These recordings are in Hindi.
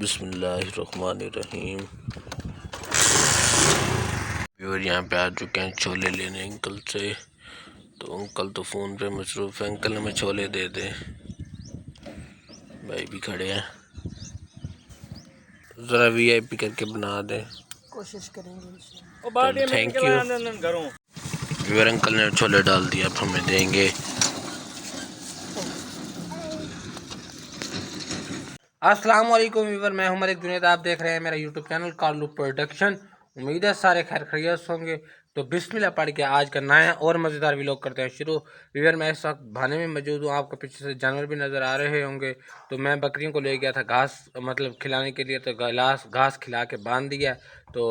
बिस्मिल्लाहिर्रहमानिर्रहीम। और यहाँ पे आ चुके हैं छोले लेने अंकल से। तो अंकल तो फ़ोन पे मसरूफ़ है। अंकल हमें छोले दे दें। भाई भी खड़े हैं, ज़रा वीआईपी करके बना दें, कोशिश करेंगे। चलो थैंक यू। वीर अंकल ने छोले डाल दिया, अब हमें देंगे। अस्सलाम वालेकुम वीवर, मैं हूं मलिक जुनैद। आप देख रहे हैं मेरा यूट्यूब चैनल कारलू प्रोडक्शन। उम्मीद है सारे खैर खैरियत होंगे। तो बिस्मिल्लाह पढ़ के आज का नया और मज़ेदार व्लॉग करते हैं शुरू। वीवर मैं इस वक्त भाने में मौजूद हूँ। आपको पीछे से जानवर भी नज़र आ रहे होंगे। तो मैं बकरियों को ले गया था घास मतलब खिलाने के लिए, तो घास खिला के बांध दिया। तो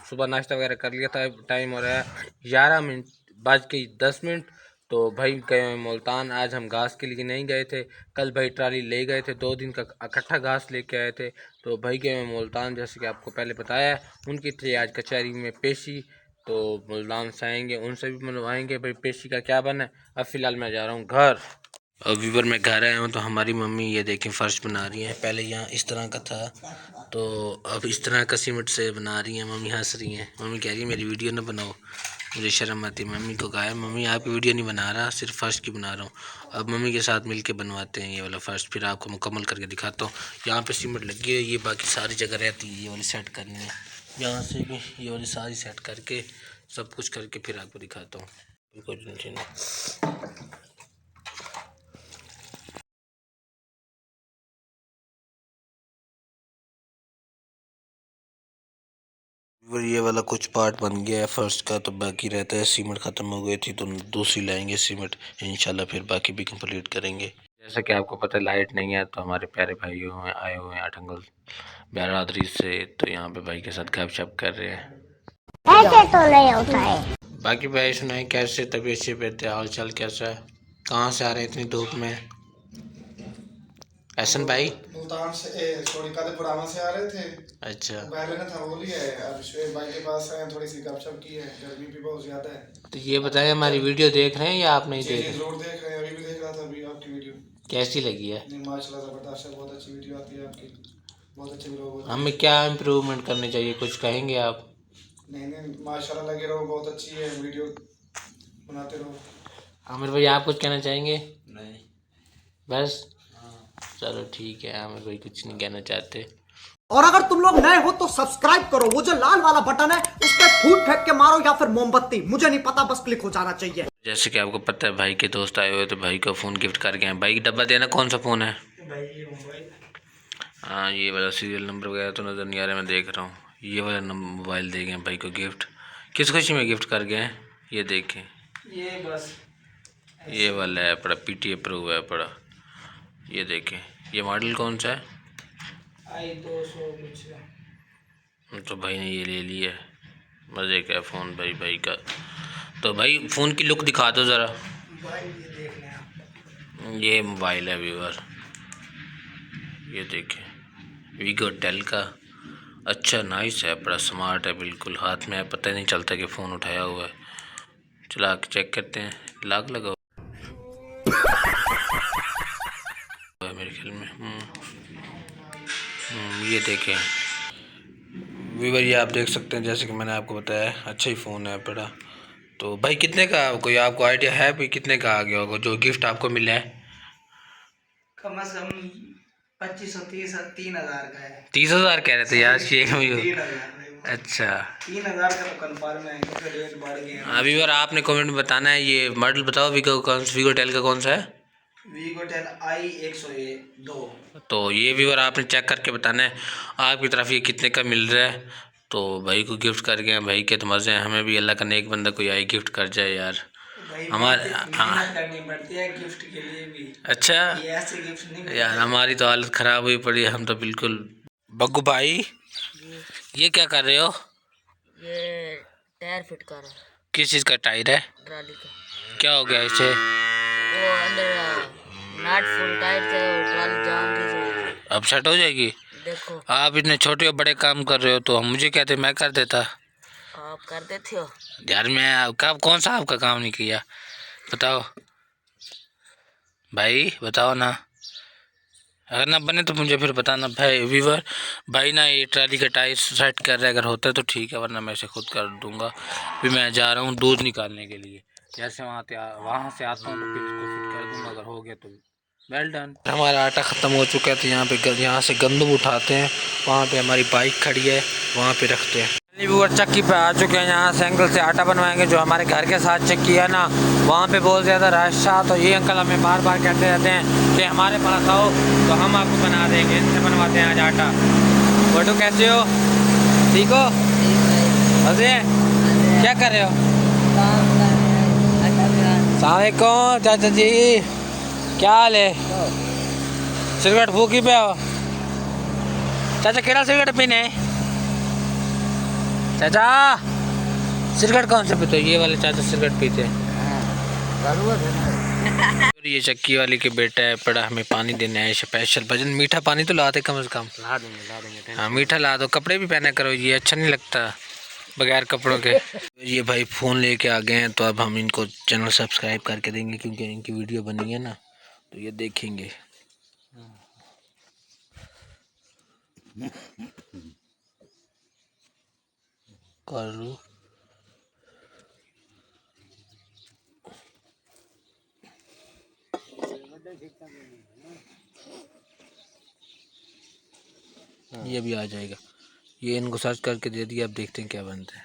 सुबह नाश्ता वगैरह कर लिया था। टाइम हो रहा है 11:10। तो भाई गए हुए मुल्तान। आज हम घास के लिए नहीं गए थे, कल भाई ट्राली ले गए थे, 2 दिन का इकट्ठा घास लेके आए थे। तो भाई गए हुए मुल्तान, जैसे कि आपको पहले बताया है। उनकी थी आज कचहरी में पेशी, तो मुल्तान से आएंगे, उनसे भी मनवाएंगे भाई पेशी का क्या बना है। अब फ़िलहाल मैं जा रहा हूँ घर। अब वीवर मैं घर आया हूँ तो हमारी मम्मी ये देखें फ़र्श बना रही हैं। पहले यहाँ इस तरह का था, तो अब इस तरह का सीमेंट से बना रही हैं। मम्मी हंस रही हैं। मम्मी कह रही है मेरी वीडियो ना बनाओ, मुझे शर्म आती है। मम्मी को कहा है मम्मी आपकी वीडियो नहीं बना रहा, सिर्फ फ़र्श की बना रहा हूँ। अब मम्मी के साथ मिल के बनवाते हैं ये वाला फ़र्श, फिर आपको मुकम्मल करके दिखाता हूँ। यहाँ पर सीमेंट लगी है, ये बाकी सारी जगह रहती है, ये वाली सेट करनी है। यहाँ से भी ये वाली सारी सेट करके सब कुछ करके फिर आपको दिखाता हूँ। कोई टेंशन नहीं। ये वाला कुछ पार्ट बन गया है फर्श का, तो बाकी रहता है। सीमेंट ख़त्म हो गई थी तो दूसरी लाएंगे सीमेंट इंशाल्लाह, फिर बाकी भी कंप्लीट करेंगे। जैसा कि आपको पता है लाइट नहीं है, तो हमारे प्यारे भाई आए हुए हैं आठंगल बिरादरी से। तो यहाँ पे भाई के साथ गपशप कर रहे हैं। ऐसे तो नहीं होता है। बाकी भाई सुनाए कैसे, तबीयत से बेहतर, हाल चाल कैसा है, कहाँ से आ रहे हैं इतनी धूप में? एहसन भाई मुल्तान से सॉरी कादरपुरामा से आ रहे थे। अच्छा, पहले ना था वो लिया है, अब शुएब भाई के पास आए, थोड़ी सी गपशप की है। गर्मी भी बहुत ज़्यादा है। तो ये बताएं हमारी वीडियो देख रहे हैं या आप नहीं जी देख जी रहे? जरूर देख रहे हैं, अभी भी देख रहा था अभी आपकी वीडियो। कैसी लगी है? नहीं माशाल्लाह ज़बरदस्त है, बहुत अच्छी वीडियो आती है आपकी, बहुत अच्छे व्लॉग होते हैं। हमें क्या इम्प्रूवमेंट करने चाहिए, कुछ कहेंगे आप? नहीं नहीं माशाल्लाह लगे रहो, बहुत अच्छी है वीडियो, बनाते रहो। आमिर भाई आप कुछ कहना चाहेंगे? नहीं बस, चलो ठीक है। आमिर भाई कुछ नहीं कहना चाहते। और अगर तुम लोग नए हो तो सब्सक्राइब करो, वो जो लाल वाला बटन है उस पर फूट फेंक के मारो या फिर मोमबत्ती, मुझे नहीं पता, बस क्लिक हो जाना चाहिए। जैसे कि आपको पता है भाई के दोस्त आए हुए, तो भाई का फ़ोन गिफ्ट करके आए। भाई डब्बा देना, कौन सा फ़ोन है? हाँ ये वाला सीरियल नंबर वगैरह तो नज़र नहीं आ रहा, मैं देख रहा हूँ। ये वाला मोबाइल दे गए भाई को गिफ्ट। किस खुशी में गिफ्ट कर गए हैं ये देखें। ये बस ये वाला है पड़ा, PTA प्रो है पड़ा, ये देखें। ये मॉडल कौन सा है? i200 कुछ। तो भाई ने ये ले लिया। मज़े का फ़ोन भाई का। तो भाई फ़ोन की लुक दिखा दो ज़रा। भाई ये देख लें आप। ये मोबाइल है व्यूअर, ये देखें, वीगो टेल का। अच्छा नाइस है, बड़ा स्मार्ट है, बिल्कुल हाथ में है, पता ही नहीं चलता कि फ़ोन उठाया हुआ है। चला के चेक करते हैं, लाग लगा हुआ है मेरे ख्याल में। ये देखें व्यूअर, ये आप देख सकते हैं जैसे कि मैंने आपको बताया, अच्छा ही फ़ोन है बड़ा। तो भाई कितने का, कोई आपको आइडिया है भाई कितने का आ गया होगा जो गिफ्ट आपको मिला है? कम से कम 2500 3,000 का है। 30,000 कह रहे थे यार शेख। 3,000। अच्छा 3,000 का तो कन्फर्म है, क्योंकि रेट बढ़ गए हैं। अभी बार आपने कमेंट में बताना है। ये मॉडल बताओ वीगो टेल का कौन सा है? वीगो टेल i102। तो ये व्यूअर आपने चेक करके बताना है आपकी तरफ ये कितने का मिल रहा है। तो भाई को गिफ्ट कर गए, भाई के तो मज़े हैं। हमें भी अल्लाह का नेक बंदा कोई आई गिफ्ट कर जाए यार हमारे। मेहनत करनी पड़ती है गिफ्ट के लिए भी। अच्छा ये ऐसे गिफ्ट नहीं यार, हमारी तो हालत ख़राब हुई पड़ी है, हम तो बिल्कुल। बग्गू भाई ये क्या कर रहे हो? ये टायर फिट कर रहा है। किस चीज़ का टायर है? ट्राली का। क्या हो गया इसे? वो अंदर नट फुल टाइट थे और ट्राली जाम थी। अब सेट हो जाएगी। देखो आप इतने छोटे और बड़े काम कर रहे हो, तो मुझे कहते मैं कर देता। आप कर देते हो यार मैं कब कौन सा आपका काम नहीं किया, बताओ भाई बताओ ना, अगर ना बने तो मुझे फिर बताना भाई व्यूवर। भाई ना ये ट्राली का टायर सेट कर रहा है, अगर होता है तो ठीक है, वरना मैं इसे खुद कर दूंगा। फिर मैं जा रहा हूँ दूध निकालने के लिए, जैसे वहाँ से आता हूँ तो फिर इसको फिट कर दूंगा, अगर हो गया तो वेल डन। हमारा आटा ख़त्म हो चुका है तो यहाँ से गंदम उठाते हैं, वहाँ पे हमारी बाइक खड़ी है, वहाँ पे रखते हैं। व्यूअर चक्की पे आ चुके हैं, यहाँ से अंकल से आटा बनवाएंगे। जो हमारे घर के साथ चक्की है ना, वहाँ पे बहुत ज़्यादा रश था, तो ये अंकल हमें बार बार कहते रहते हैं कि हमारे पास आओ तो हम आपको बना देंगे। इनसे बनवाते हैं आज आटा। बटू कैसे हो, ठीक हो? अरे क्या कर रहे हो? सलामकुम चाचा जी, क्या हाल है? सिगरेट फूकी पे हो चाचा? केड़ा सिगरेट पीने? चाचा सिगरेट कौन से पीते हो? ये वाले चाचा सिगरेट पीते हैं। और ये चक्की वाली के बेटा है, पड़ा हमें पानी देने आए स्पेशल। भजन मीठा पानी तो लाते कम से कम। ला देंगे। हाँ मीठा ला दो, कपड़े भी पहना करो, ये अच्छा नहीं लगता बगैर कपड़ों के। ये भाई फ़ोन लेके आ गए हैं, तो अब हम इनको चैनल सब्सक्राइब करके देंगे, क्योंकि इनकी वीडियो बनी है ना, तो ये देखेंगे। करू ये भी आ जाएगा, ये इनको सर्च करके दे दिया। अब देखते हैं क्या बनता है।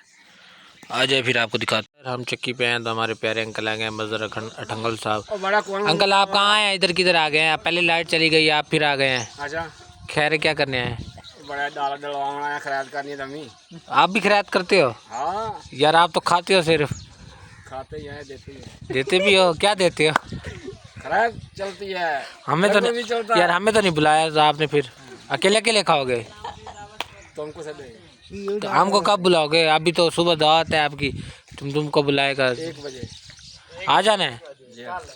आ जाए फिर आपको दिखाते हैं। हम चक्की पे हैं तो हमारे प्यारे अंकल आ गए हैं, मजर अठंगल साहब। अंकल आप कहाँ हैं? इधर किधर आ गए हैं? पहले लाइट चली गई, आप फिर आ गए हैं। अच्छा खैर क्या करने आए? बड़ा दाल डलवाना खैरात करनी है तमी। आप भी खैरात करते हो? हाँ यार आप तो खाते हो सिर्फ। खाते ही है, देते ही है। देते भी हो? क्या देते हो? खैरात चलती है, हमें तो घर में भी चलता यार है। हमें तो नहीं बुलाया तो आपने, फिर अकेले अकेले खाओगे? तुमको सब देंगे तो हमको कब बुलाओगे? अभी तो सुबह दावत है आपकी, तुमको बुलाएगा 1 बजे। आ जाना है।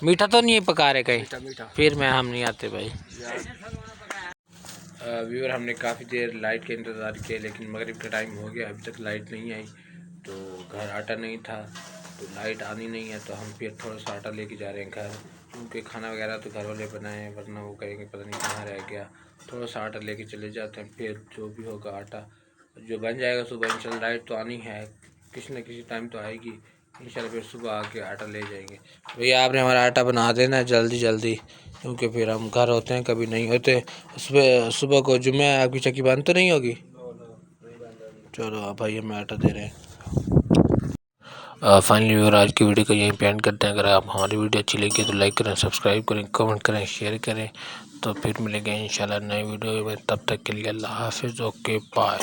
मीठा तो नहीं पका रहे कहीं? मीठा फिर मैं हम नहीं आते भाई। व्यूअर हमने काफ़ी देर लाइट का इंतज़ार किया, लेकिन मगरिब का टाइम हो गया, अभी तक लाइट नहीं आई। तो घर आटा नहीं था, तो लाइट आनी नहीं है, तो हम फिर थोड़ा सा आटा लेके जा रहे हैं घर, क्योंकि खाना वगैरह तो घर वाले बनाए हैं, वरना वो कहेंगे पता नहीं कहाँ रह गया। थोड़ा सा आटा लेके चले जाते हैं, फिर जो भी होगा आटा जो बन जाएगा सुबह इंशाल्लाह। लाइट तो आनी है, किसी न किसी टाइम तो आएगी इंशाल्लाह, फिर सुबह आके आटा ले जाएंगे। भैया आपने हमारा आटा बना देना जल्दी जल्दी, क्योंकि फिर हम घर होते हैं कभी नहीं होते। सुबह को जुम्मे है, आपकी चक्की बंद तो नहीं होगी? चलो आप भाई हमें आटा दे रहे हैं। फाइनली व्यूअर आज की वीडियो को यहीं पे एंड करते हैं। अगर आप हमारी वीडियो अच्छी लगी तो लाइक करें, सब्सक्राइब करें, कमेंट करें, शेयर करें। तो फिर मिलेंगे इंशाल्लाह नई वीडियो में, तब तक के लिए अल्लाह हाफिज़। Okay bye.